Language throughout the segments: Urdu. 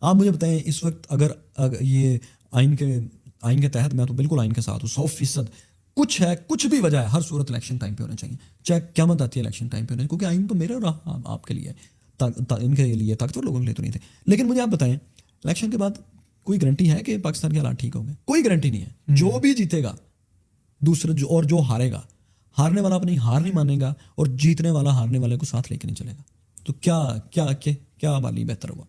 آپ مجھے بتائیں اس وقت اگر یہ آئین کے تحت میں تو بالکل آئین کے ساتھ ہوں 100%. کچھ ہے, کچھ بھی وجہ ہے, ہر صورت الیکشن ٹائم پہ ہونا چاہیے, چاہے قیامت آتی ہے الیکشن ٹائم پہ ہونا چاہیے, کیونکہ آئین تو میرے اور آپ کے لیے, ان کے لیے, طاقتور لوگوں کے لیے تو نہیں تھے. لیکن مجھے آپ بتائیں الیکشن کے بعد کوئی گارنٹی ہے کہ پاکستان کے حالات ٹھیک ہوں گے؟ کوئی گارنٹی نہیں ہے. جو بھی جیتے گا دوسرے اور جو ہارے گا, ہارنے والا اپنی ہار نہیں مانے گا اور جیتنے والا ہارنے والے کو ساتھ لے کے نہیں چلے گا. تو کیا والی بہتر ہوا؟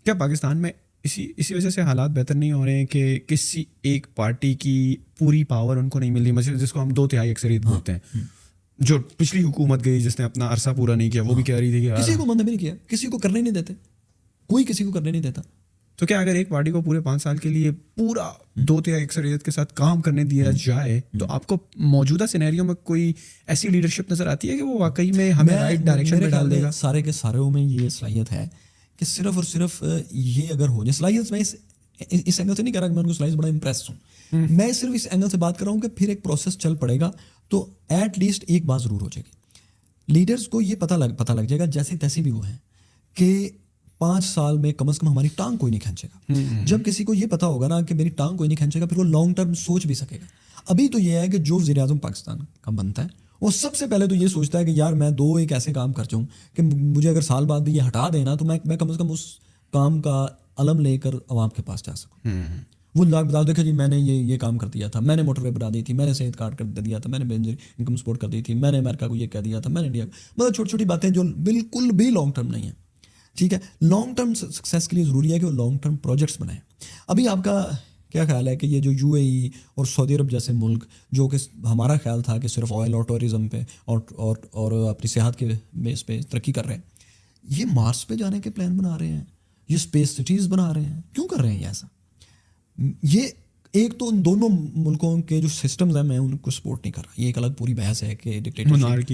کیا پاکستان میں اسی وجہ سے حالات بہتر نہیں ہو رہے ہیں کہ کسی ایک پارٹی کی پوری پاور ان کو نہیں مل رہی؟ مثلا جس کو ہم 2/3 اکثریت بولتے ہیں, جو پچھلی حکومت گئی جس نے اپنا عرصہ پورا نہیں کیا, وہ بھی کہہ رہی تھی کہ کسی کو منتخب نہیں کیا, کسی کو کرنے نہیں دیتے, کوئی کسی کو کرنے نہیں دیتا. تو کیا اگر ایک پارٹی کو پورے 5 سال کے لیے پورا 2/3 اکثریت کے ساتھ کام کرنے دیا جائے تو آپ کو موجودہ سینیریو میں کوئی ایسی لیڈرشپ نظر آتی ہے کہ وہ واقعی میں ہمیں رائٹ ڈائریکشن میں ڈال دے گا؟ سارے کے ساروں میں یہ صلاحیت ہے کہ صرف اور صرف یہ اگر ہو جائے صلاحیت. میں اس اینگل سے نہیں کہہ رہا کہ میں ان کو صلاحیت بڑا امپریس ہوں, میں صرف اس اینگل سے بات کر رہا ہوں کہ پھر ایک پروسیس چل پڑے گا تو ایٹ لیسٹ ایک بات ضرور ہو جائے گی, لیڈرز کو یہ پتہ لگ جائے گا جیسے تیسے بھی وہ ہیں کہ 5 سال میں کم از کم ہماری ٹانگ کوئی نہیں کھینچے گا. جب کسی کو یہ پتا ہوگا نا کہ میری ٹانگ کوئی نہیں کھینچے گا, پھر وہ لانگ ٹرم سوچ بھی سکے گا. ابھی تو یہ ہے کہ جو وزیر اعظم پاکستان کا بنتا ہے وہ سب سے پہلے تو یہ سوچتا ہے کہ یار میں ایک ایسے کام کر جاؤں کہ مجھے اگر سال بعد بھی یہ ہٹا دینا تو میں کم از کم اس کام کا علم لے کر عوام کے پاس جا سکوں. وہ لاکھ بتا دیکھا جی میں نے یہ کام کر دیا تھا, میں نے موٹر وے بنا دی تھی, میں نے صحت کارڈ کر دیا تھا, میں نے انکم سپورٹ کر دی تھی, میں نے امریکہ کو یہ کہہ دیا تھا, میں نے انڈیا, مطلب چھوٹی چھوٹی باتیں جو بالکل بھی لانگ ٹرم نہیں ہیں. ٹھیک ہے, لانگ ٹرم سکسیس کے لیے ضروری ہے کہ وہ لانگ ٹرم پروجیکٹس بنائیں. ابھی آپ کا کیا خیال ہے کہ یہ جو UAE اور سعودی عرب جیسے ملک جو کہ ہمارا خیال تھا کہ صرف آئل اور ٹورزم پہ اور اپنی صحت کے بیس پہ ترقی کر رہے ہیں, یہ مارس پہ جانے کے پلان بنا رہے ہیں, یہ اسپیس سٹیز بنا رہے ہیں, کیوں کر رہے ہیں یہ ایسا؟ یہ ایک تو ان دونوں ملکوں کے جو سسٹمز ہیں میں ان کو سپورٹ نہیں کر رہا, یہ ایک الگ پوری بحث ہے کہ ڈکٹیٹرشپ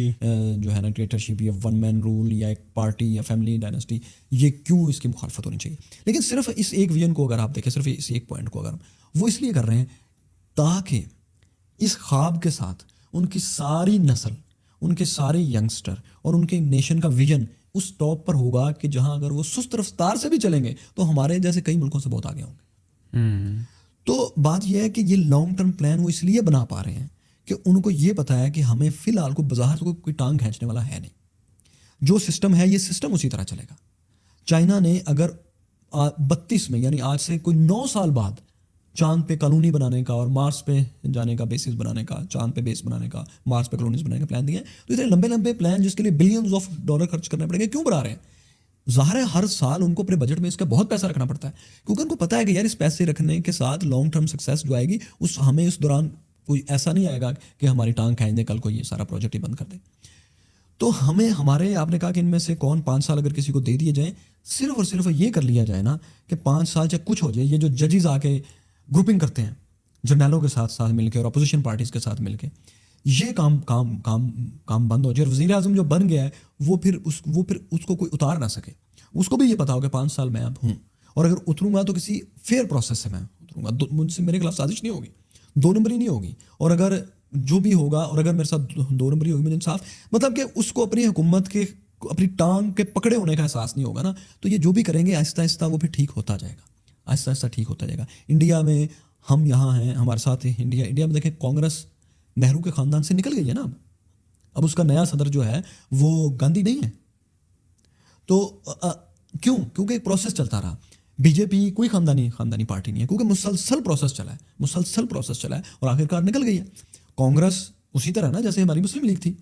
جو ہے نا, ڈکٹیٹرشپ یا ون مین رول یا ایک پارٹی یا فیملی ڈائناسٹی, یہ کیوں اس کی مخالفت ہونی چاہیے. لیکن صرف اس ایک ویژن کو اگر آپ دیکھیں, صرف اس ایک پوائنٹ کو اگر وہ اس لیے کر رہے ہیں تاکہ اس خواب کے ساتھ ان کی ساری نسل, ان کے سارے ینگسٹر اور ان کے نیشن کا ویژن اس ٹاپ پر ہوگا کہ جہاں اگر وہ سست رفتار سے بھی چلیں گے تو ہمارے جیسے کئی ملکوں سے بہت آگے ہوں گے. تو بات یہ ہے کہ یہ لانگ ٹرم پلان وہ اس لیے بنا پا رہے ہیں کہ ان کو یہ پتہ ہے کہ ہمیں فی الحال کو بظاہر کوئی ٹانگ کھینچنے والا ہے نہیں. جو سسٹم ہے یہ سسٹم اسی طرح چلے گا. چائنا نے اگر 32 میں یعنی آج سے کوئی 9 سال بعد چاند پہ کالونی بنانے کا اور مارس پہ جانے کا بیسز بنانے کا, چاند پہ بیس بنانے کا, مارس پہ کالونیز بنانے کا پلان دیا ہے, تو اتنے لمبے لمبے پلان جس کے لیے بلینز آف ڈالر خرچ کرنے پڑیں گے کیوں بنا رہے ہیں؟ ظاہر ہے ہر سال ان کو اپنے بجٹ میں اس کا بہت پیسہ رکھنا پڑتا ہے کیونکہ ان کو پتہ ہے کہ یار اس پیسے رکھنے کے ساتھ لانگ ٹرم سکسیس جو آئے گی ہمیں اس دوران کوئی ایسا نہیں آئے گا کہ ہماری ٹانگ کھینچ دے, کل کو یہ سارا پروجیکٹ ہی بند کر دے. تو ہمارے آپ نے کہا کہ ان میں سے کون 5 سال اگر کسی کو دے دیے جائیں, صرف اور صرف یہ کر لیا جائے نا کہ 5 سال چاہے کچھ ہو جائے, یہ جو ججز آ کے گروپنگ کرتے ہیں جرنیلوں کے ساتھ مل کے اور اپوزیشن پارٹیز کے ساتھ مل کے, یہ کام بند ہو جائے. اور وزیر اعظم جو بن گیا ہے وہ پھر اس کو کوئی اتار نہ سکے. اس کو بھی یہ پتا ہو کہ 5 سال میں اب ہوں اور اگر اتروں گا تو کسی فیئر پروسیس سے میں اتروں گا, مجھ سے میرے خلاف سازش نہیں ہوگی, 2 نمبری نہیں ہوگی, اور اگر جو بھی ہوگا اور اگر میرے ساتھ 2 نمبری ہوگی مجھے انصاف, مطلب کہ اس کو اپنی حکومت کے اپنی ٹانگ کے پکڑے ہونے کا احساس نہیں ہوگا نا. تو یہ جو بھی کریں گے آہستہ آہستہ وہ پھر ٹھیک ہوتا جائے گا, آہستہ آہستہ ٹھیک ہوتا جائے گا. انڈیا میں ہم یہاں ہیں, ہمارے ساتھ انڈیا میں دیکھیں کانگریس نہرو کے خاندان سے نکل گئی ہے نا. اب اس کا نیا صدر جو ہے وہ گاندھی نہیں ہے. تو کیونکہ ایک پروسیس چلتا رہا. بی جے پی کوئی خاندانی پارٹی نہیں ہے کیونکہ مسلسل پروسیس چلا ہے اور آخرکار نکل گئی ہے. کانگریس اسی طرح نا جیسے ہماری مسلم لیگ تھی,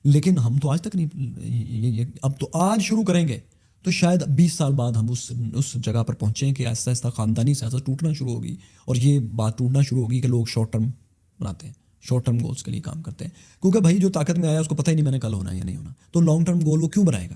لیکن ہم تو آج تک نہیں, اب تو آج شروع کریں گے تو شاید 20 سال بعد ہم اس جگہ پر پہنچیں کہ آہستہ آہستہ خاندانی سیاست ٹوٹنا شروع ہوگی. اور یہ بات ٹوٹنا شروع ہوگی کہ لوگ شارٹ ٹرم بناتے ہیں, شارٹ ٹرم گولس کے لیے کام کرتے ہیں, کیونکہ بھائی جو طاقت میں آیا اس کو پتہ ہی نہیں میں نے کل ہونا ہے یا نہیں ہونا, تو لانگ ٹرم گول وہ کیوں بنائے گا؟